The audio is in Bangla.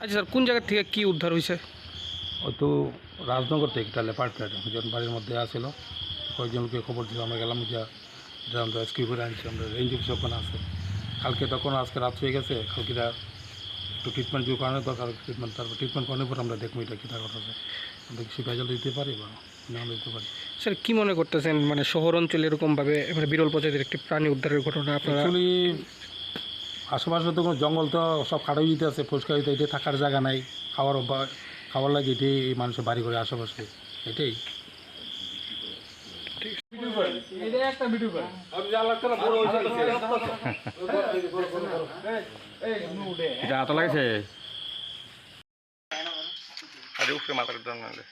আচ্ছা স্যার, কোন জায়গা থেকে কি উদ্ধার হয়েছে? ওই তো রাজনগর থেকে একটা লেপার্ড প্যাড যখন বাড়ির মধ্যে আসছিল, কয়েকজনকে খবর দিল, আমরা গেলাম যা এটা আমরা রেস্কিউ করে আনছি। আমরা রেঞ্জ অফিস ওখানে আছে, কালকে তখন আজকে রাত হয়ে গেছে, কালকেরা একটু ট্রিটমেন্ট যদি করানোর দরকার, ট্রিটমেন্ট তারপর ট্রিটমেন্ট করানোর পর আমরা দেখবো এটা কীটা কথা আছে, আমরা কিছু ভেজাল দিতে পারি বা না দিতে পারি। স্যার, কি মনে করতেছেন মানে শহর অঞ্চলে এরকমভাবে মানে বিরল প্রজাতির একটি প্রাণী উদ্ধারের ঘটনা আপনারা? অ্যাকচুয়ালি আশেপাশে তো কোনো জঙ্গল তো সব কাটাই দিতে আছে, পরিষ্কার দিতে, এটা থাকার জায়গা নাই, খাওয়ার লাগে এটাই মানুষের বাড়ি করে আশেপাশে, এটাই। এটা হাত লাগছে আরে উপরে মাথার দাম নালে